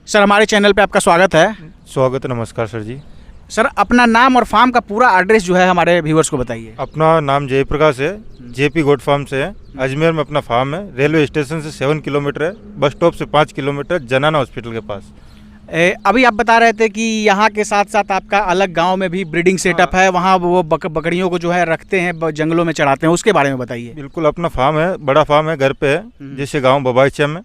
Sir, हमारे channel पे आपका स्वागत है। स्वागत, नमस्कार सर जी। सर, अपना नाम और फार्म का पूरा एड्रेस जो है हमारे व्यूअर्स को बताइए। अपना नाम जयप्रकाश है, जेपी गोट फार्म से है। अजमेर में अपना फार्म है। रेलवे स्टेशन से 7 किलोमीटर है, बस स्टॉप से 5 किलोमीटर, जनाना हॉस्पिटल के पास। अभी आप बता रहे थे कि यहाँ के साथ साथ आपका अलग गांव में भी ब्रीडिंग सेटअप है, वहाँ वो बकरियों को जो है रखते हैं, जंगलों में चढ़ाते हैं, उसके बारे में बताइए। बिल्कुल, अपना फार्म है, बड़ा फार्म है, घर पे है, जैसे गांव बबाईचा में।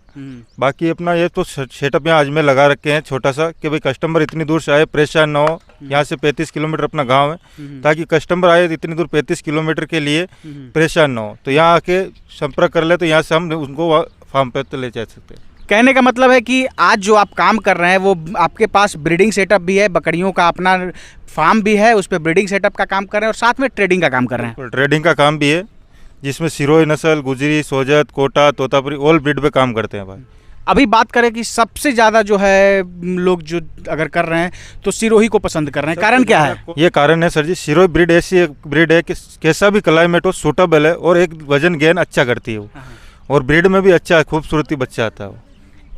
बाकी अपना ये तो सेटअप यहाँ अजमेर लगा रखे हैं छोटा सा, कि भाई कस्टमर इतनी दूर से आए परेशान ना हो। यहाँ से 35 किलोमीटर अपना गाँव है, ताकि कस्टमर आए इतनी दूर 35 किलोमीटर के लिए परेशान ना हो, तो यहाँ आके संपर्क कर ले, तो यहाँ से हम उनको फार्म पे तो ले जा सकते हैं। कहने का मतलब है कि आज जो आप काम कर रहे हैं वो आपके पास ब्रीडिंग सेटअप भी है, बकरियों का अपना फार्म भी है, उस पर ब्रीडिंग सेटअप का काम कर रहे हैं और साथ में ट्रेडिंग का काम कर रहे हैं। ट्रेडिंग का काम भी है, जिसमें सिरोही नस्ल, गुजरी, सोजत, कोटा, तोतापुरी ऑल ब्रीड पे काम करते हैं भाई। अभी बात करें कि सबसे ज़्यादा जो है लोग जो अगर कर रहे हैं तो सिरोही को पसंद कर रहे हैं, कारण क्या है? ये कारण है सर जी, सिरोही ब्रीड ऐसी एक ब्रीड है कि कैसा भी क्लाइमेट हो सूटेबल है, और एक वजन गेन अच्छा करती है वो, और ब्रीड में भी अच्छा खूबसूरती बच्चा आता है वो।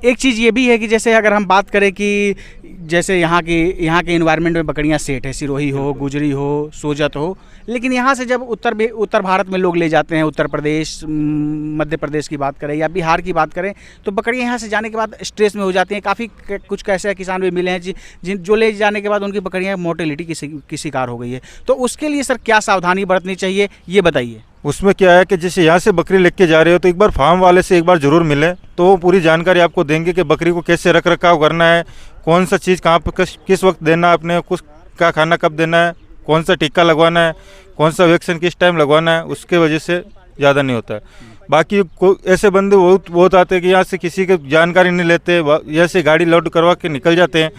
एक चीज़ ये भी है कि जैसे अगर हम बात करें कि जैसे यहाँ के इन्वायरमेंट में बकरियाँ सेट है, सिरोही हो, गुजरी हो, सोजत हो, लेकिन यहाँ से जब उत्तर भारत में लोग ले जाते हैं, उत्तर प्रदेश, मध्य प्रदेश की बात करें या बिहार की बात करें, तो बकरियाँ यहाँ से जाने के बाद स्ट्रेस में हो जाती हैं। काफ़ी कुछ ऐसे किसान भी मिले हैं जो ले जाने के बाद उनकी बकरियाँ मोर्टेलिटी की शिकार हो गई है। तो उसके लिए सर क्या सावधानी बरतनी चाहिए, ये बताइए। उसमें क्या है कि जैसे यहाँ से बकरी लेके जा रहे हो, तो एक बार फार्म वाले से एक बार ज़रूर मिले, तो वो पूरी जानकारी आपको देंगे कि बकरी को कैसे रख रखाव करना है, कौन सा चीज़ कहाँ पर किस वक्त देना है, अपने कुछ का खाना कब देना है, कौन सा टीका लगवाना है, कौन सा वैक्सीन किस टाइम लगवाना है, उसके वजह से ज़्यादा नहीं होता है। बाकी ऐसे बंदे बहुत आते हैं कि यहाँ से किसी की जानकारी नहीं लेते, यहाँ से गाड़ी लोड करवा के निकल जाते हैं।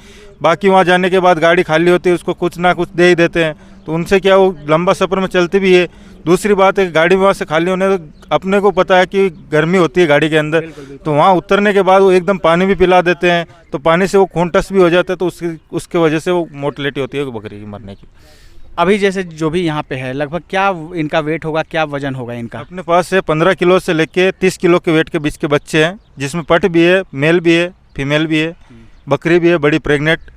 बाकी वहाँ जाने के बाद गाड़ी खाली होती है, उसको कुछ ना कुछ दे ही देते हैं, तो उनसे क्या वो लंबा सफ़र में चलती भी है। दूसरी बात है कि गाड़ी वहाँ से खाली होने, तो अपने को पता है कि गर्मी होती है गाड़ी के अंदर, तो वहाँ उतरने के बाद वो एकदम पानी भी पिला देते हैं, तो पानी से वो खून टस भी हो जाता है, तो उसके वजह से वो मोर्टेलिटी होती है बकरी की मरने की। अभी जैसे जो भी यहाँ पे है, लगभग क्या इनका वेट होगा, क्या वजन होगा इनका? अपने पास है 15 किलो से लेके 30 किलो के वेट के बीच के बच्चे हैं, जिसमें पट भी है, मेल भी है, फीमेल भी है, बकरी भी है बड़ी प्रेग्नेंट।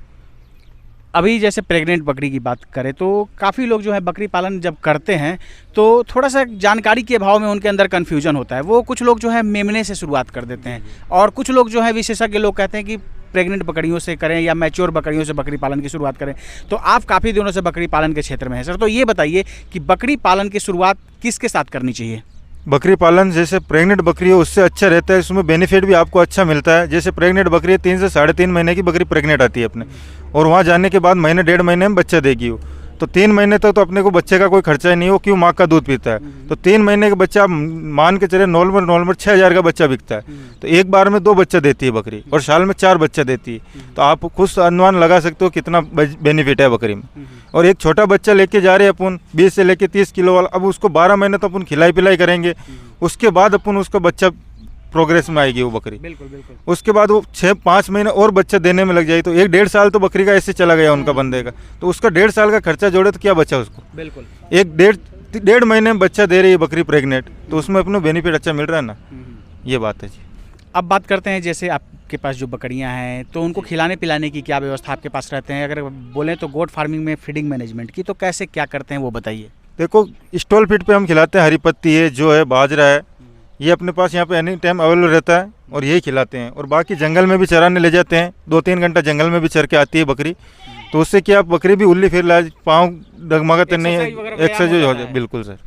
अभी जैसे प्रेग्नेंट बकरी की बात करें तो काफ़ी लोग जो है बकरी पालन जब करते हैं तो थोड़ा सा जानकारी के अभाव में उनके अंदर कन्फ्यूजन होता है। वो कुछ लोग जो है मेमने से शुरुआत कर देते हैं, और कुछ लोग जो है विशेषज्ञ लोग कहते हैं कि प्रेग्नेंट बकरियों से करें या मैच्योर बकरियों से बकरी पालन की शुरुआत करें। तो आप काफ़ी दिनों से बकरी पालन के क्षेत्र में हैं सर, तो ये बताइए कि बकरी पालन की शुरुआत किसके साथ करनी चाहिए? बकरी पालन जैसे प्रेग्नेंट बकरी है उससे अच्छा रहता है, उसमें बेनिफिट भी आपको अच्छा मिलता है। जैसे प्रेग्नेंट बकरी है, 3 से 3.5 महीने की बकरी प्रेग्नेंट आती है अपने, और वहाँ जाने के बाद महीने 1.5 महीने में बच्चा देगी वो, तो 3 महीने तक तो अपने को बच्चे का कोई खर्चा ही नहीं हो, क्यों माँ का दूध पीता है। तो 3 महीने का बच्चा मान के चले नॉर्मल 6,000 का बच्चा बिकता है, तो एक बार में 2 बच्चा देती है बकरी, और साल में 4 बच्चा देती है। तो आप खुद अनुमान लगा सकते हो कितना बेनिफिट है बकरी में। और एक छोटा बच्चा लेके जा रहे हैं अपन 20 से लेके 30 किलो वाला, अब उसको 12 महीने तो अपन खिलाई पिलाई करेंगे, उसके बाद अपन उसका बच्चा प्रोग्रेस में आएगी वो बकरी। बिल्कुल। उसके बाद वो 6-5 महीने और बच्चा देने में लग जाए, तो 1-1.5 साल तो बकरी का ऐसे चला गया उनका बंदे का, तो उसका 1.5 साल का खर्चा जोड़े तो क्या बचा उसको। बिल्कुल, 1-1.5 महीने में बच्चा दे रही है बकरी प्रेग्नेंट, तो उसमें अपना बेनिफिट अच्छा मिल रहा है ना, ये बात है जी। अब बात करते हैं जैसे आपके पास जो बकरियां हैं तो उनको खिलाने पिलाने की क्या व्यवस्था आपके पास रहते हैं? अगर बोलें तो गोट फार्मिंग में फीडिंग मैनेजमेंट की तो कैसे क्या करते हैं वो बताइए। देखो, स्टॉल फीड पे हम खिलाते हैं, हरी पत्ती है, जो है बाजरा है, ये अपने पास यहाँ पे एनी टाइम अवेलेबल रहता है, और यही खिलाते हैं। और बाकी जंगल में भी चराने ले जाते हैं, 2-3 घंटा जंगल में भी चर के आती है बकरी, तो उससे क्या बकरी भी उल्ली फिर पाँव डगमगाते नहीं है, एक्सरसाइज हो जाए। बिल्कुल सर।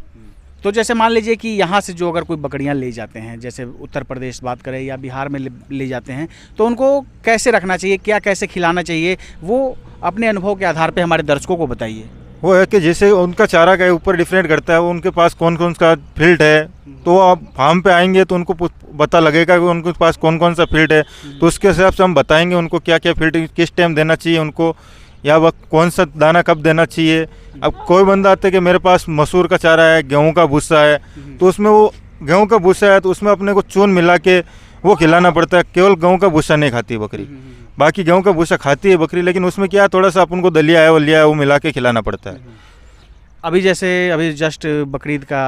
तो जैसे मान लीजिए कि यहाँ से जो अगर कोई बकरियाँ ले जाते हैं, जैसे उत्तर प्रदेश बात करें या बिहार में ले जाते हैं, तो उनको कैसे रखना चाहिए, क्या कैसे खिलाना चाहिए, वो अपने अनुभव के आधार पे हमारे दर्शकों को बताइए। वो है कि जैसे उनका चारा के ऊपर डिफरेंट करता है, वो उनके पास कौन कौन सा फील्ड है, तो आप फार्म पे आएंगे तो उनको पता लगेगा कि उनके पास कौन कौन सा फील्ड है, तो उसके हिसाब से हम बताएंगे उनको क्या क्या फील्ड किस टाइम देना चाहिए उनको, या वह कौन सा दाना कब देना चाहिए। अब कोई बंदा आता है कि मेरे पास मसूर का चारा है, गेहूं का भूसा है, तो उसमें वो गेहूं का भूसा है तो उसमें अपने को चून मिला के वो खिलाना पड़ता है। केवल गेहूं का भूसा नहीं खाती है बकरी, बाकी गेहूं का भूसा खाती है बकरी, लेकिन उसमें क्या थोड़ा सा अपन को दलिया है, वलिया है, वो मिला के खिलाना पड़ता है। अभी जैसे अभी जस्ट बकरीद का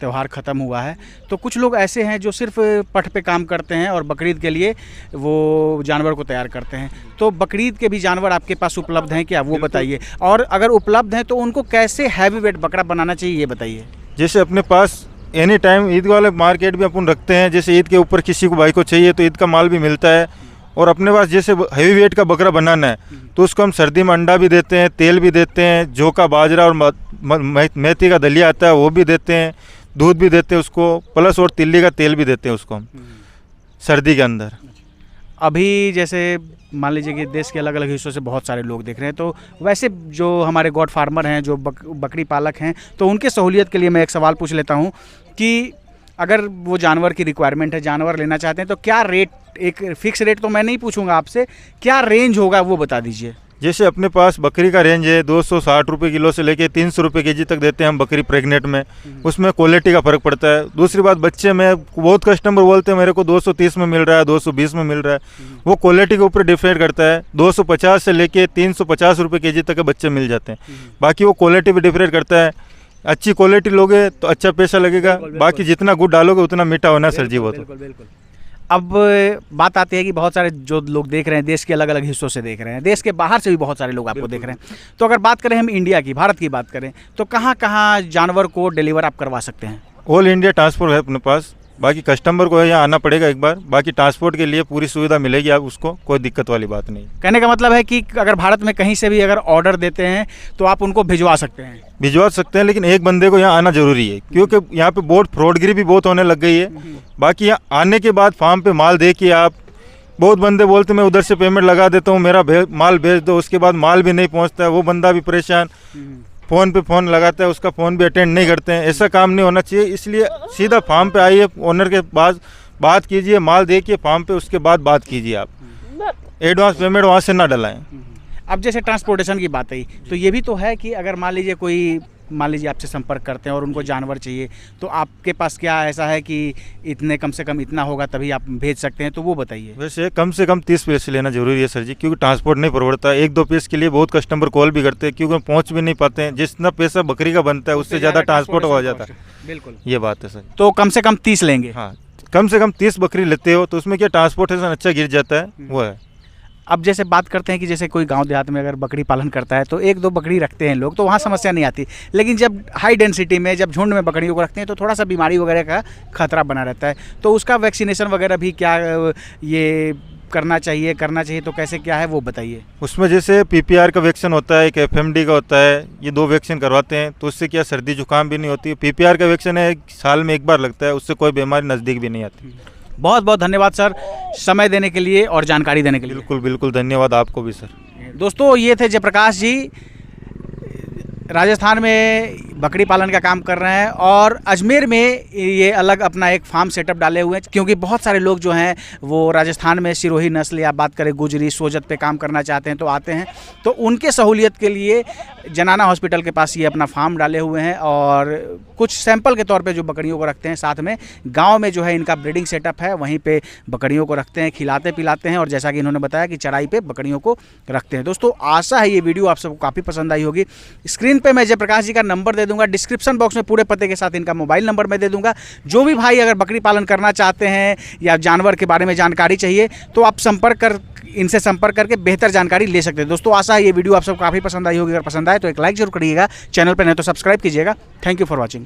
त्यौहार ख़त्म हुआ है, तो कुछ लोग ऐसे हैं जो सिर्फ पठ पे काम करते हैं और बकरीद के लिए वो जानवर को तैयार करते हैं। तो बकरीद के भी जानवर आपके पास उपलब्ध हैं क्या, वो बताइए। और अगर उपलब्ध हैं तो उनको कैसे हैवी वेट बकरा बनाना चाहिए, ये बताइए। जैसे अपने पास एनी टाइम ईद वाले मार्केट भी अपन रखते हैं, जैसे ईद के ऊपर किसी को भाई को चाहिए तो ईद का माल भी मिलता है। और अपने पास जैसे हैवी वेट का बकरा बनाना है तो उसको हम सर्दी में अंडा भी देते हैं, तेल भी देते हैं, जौ का बाजरा और मेथी का दलिया आता है वो भी देते हैं, दूध भी देते हैं उसको, प्लस और तिल्ली का तेल भी देते हैं उसको हम सर्दी के अंदर। अभी जैसे मान लीजिए कि देश के अलग अलग हिस्सों से बहुत सारे लोग देख रहे हैं, तो वैसे जो हमारे गॉड फार्मर हैं, जो बकरी पालक हैं, तो उनके सहूलियत के लिए मैं एक सवाल पूछ लेता हूं कि अगर वो जानवर की रिक्वायरमेंट है, जानवर लेना चाहते हैं, तो क्या रेट, एक फिक्स रेट तो मैं नहीं पूछूंगा आपसे, क्या रेंज होगा वो बता दीजिए। जैसे अपने पास बकरी का रेंज है 260 रुपये किलो से लेके 300 रुपये केजी तक देते हैं हम बकरी प्रेग्नेंट में। उसमें क्वालिटी का फ़र्क पड़ता है। दूसरी बात, बच्चे में बहुत कस्टमर बोलते हैं मेरे को 230 में मिल रहा है, 220 में मिल रहा है, वो क्वालिटी के ऊपर डिफरेंट करता है। 250 से लेके 350 रुपये केजी तक के बच्चे मिल जाते हैं। बाकी वो क्वालिटी भी डिफरेंट करता है। अच्छी क्वालिटी लोगे तो अच्छा पैसा लगेगा, बाकी जितना गुड़ डालोगे उतना मीठा होना सर जी। वो तो अब बात आती है कि बहुत सारे जो लोग देख रहे हैं देश के अलग अलग हिस्सों से देख रहे हैं, देश के बाहर से भी बहुत सारे लोग आपको देख रहे हैं। तो अगर बात करें हम इंडिया की, भारत की बात करें, तो कहाँ कहाँ जानवर को डिलीवर आप करवा सकते हैं? ऑल इंडिया ट्रांसपोर्ट है अपने पास। बाकी कस्टमर को यहाँ आना पड़ेगा एक बार, बाकी ट्रांसपोर्ट के लिए पूरी सुविधा मिलेगी आप उसको, कोई दिक्कत वाली बात नहीं। कहने का मतलब है कि अगर भारत में कहीं से भी अगर ऑर्डर देते हैं तो आप उनको भिजवा सकते हैं? भिजवा सकते हैं, लेकिन एक बंदे को यहाँ आना जरूरी है, क्योंकि यहाँ पे बहुत फ्रॉडगिरी भी बहुत होने लग गई है। बाकी यहाँ आने के बाद फार्म पे माल दे के आप, बहुत बंदे बोलते मैं उधर से पेमेंट लगा देता हूँ, मेरा माल भेज दो, उसके बाद माल भी नहीं पहुँचता है, वो बंदा भी परेशान, फ़ोन पे फ़ोन लगाता है, उसका फ़ोन भी अटेंड नहीं करते हैं। ऐसा काम नहीं होना चाहिए। इसलिए सीधा फार्म पे आइए, ओनर के पास बात कीजिए, माल देखिए फार्म पे, उसके बाद बात कीजिए। आप एडवांस पेमेंट वहाँ से ना डलाएं। अब जैसे ट्रांसपोर्टेशन की बात आई, तो ये भी तो है कि अगर मान लीजिए आपसे संपर्क करते हैं और उनको जानवर चाहिए, तो आपके पास क्या ऐसा है कि इतने कम से कम इतना होगा तभी आप भेज सकते हैं, तो वो बताइए। वैसे कम से कम 30 पीस लेना जरूरी है सर जी, क्योंकि ट्रांसपोर्ट नहीं परवड़ता। 1-2 पीस के लिए बहुत कस्टमर कॉल भी करते हैं, क्योंकि पहुँच भी नहीं पाते हैं। जितना पैसा बकरी का बनता है उससे ज़्यादा ट्रांसपोर्ट हो जाता है। बिल्कुल, ये बात है सर। तो कम से कम 30 लेंगे? हाँ, कम से कम 30 बकरी लेते हो तो उसमें क्या ट्रांसपोर्टेशन अच्छा गिर जाता है, वो है। अब जैसे बात करते हैं कि जैसे कोई गांव देहात में अगर बकरी पालन करता है तो 1-2 बकरी रखते हैं लोग, तो वहाँ समस्या नहीं आती। लेकिन जब हाई डेंसिटी में, जब झुंड में बकरियों को रखते हैं, तो थोड़ा सा बीमारी वगैरह का खतरा बना रहता है। तो उसका वैक्सीनेशन वगैरह भी क्या ये करना चाहिए तो कैसे क्या है वो बताइए। उसमें जैसे PPR का वैक्सीन होता है, एक FMD का होता है, ये 2 वैक्सीन करवाते हैं, तो उससे क्या सर्दी जुकाम भी नहीं होती। PPR का वैक्सीन है, साल में 1 बार लगता है, उससे कोई बीमारी नज़दीक भी नहीं आती। बहुत बहुत धन्यवाद सर, समय देने के लिए और जानकारी देने के लिए। बिल्कुल बिल्कुल, धन्यवाद आपको भी सर। दोस्तों, ये थे जयप्रकाश जी, राजस्थान में बकरी पालन का काम कर रहे हैं और अजमेर में ये अलग अपना एक फार्म सेटअप डाले हुए हैं, क्योंकि बहुत सारे लोग जो हैं वो राजस्थान में सिरोही नस्ल या बात करें गुजरी सोजत पे काम करना चाहते हैं तो आते हैं। तो उनके सहूलियत के लिए जनाना हॉस्पिटल के पास ये अपना फार्म डाले हुए हैं और कुछ सैंपल के तौर पे जो बकरियों को रखते हैं, साथ में गाँव में जो है इनका ब्रीडिंग सेटअप है, वहीं पर बकरियों को रखते हैं, खिलाते पिलाते हैं और जैसा कि इन्होंने बताया कि चराई पर बकरियों को रखते हैं। दोस्तों, आशा है ये वीडियो आप सबको काफ़ी पसंद आई होगी। स्क्रीन पे मैं जयप्रकाश जी का नंबर दे दूंगा, डिस्क्रिप्शन बॉक्स में पूरे पते के साथ इनका मोबाइल नंबर मैं दे दूंगा। जो भी भाई अगर बकरी पालन करना चाहते हैं या जानवर के बारे में जानकारी चाहिए तो आप इनसे संपर्क करके बेहतर जानकारी ले सकते हैं। दोस्तों, आशा है ये वीडियो आप सबको काफ़ी पसंद आई होगी। अगर पसंद आए तो एक लाइक जरूर करिएगा, चैनल पर नहीं तो सब्सक्राइब कीजिएगा। Thank you for watching.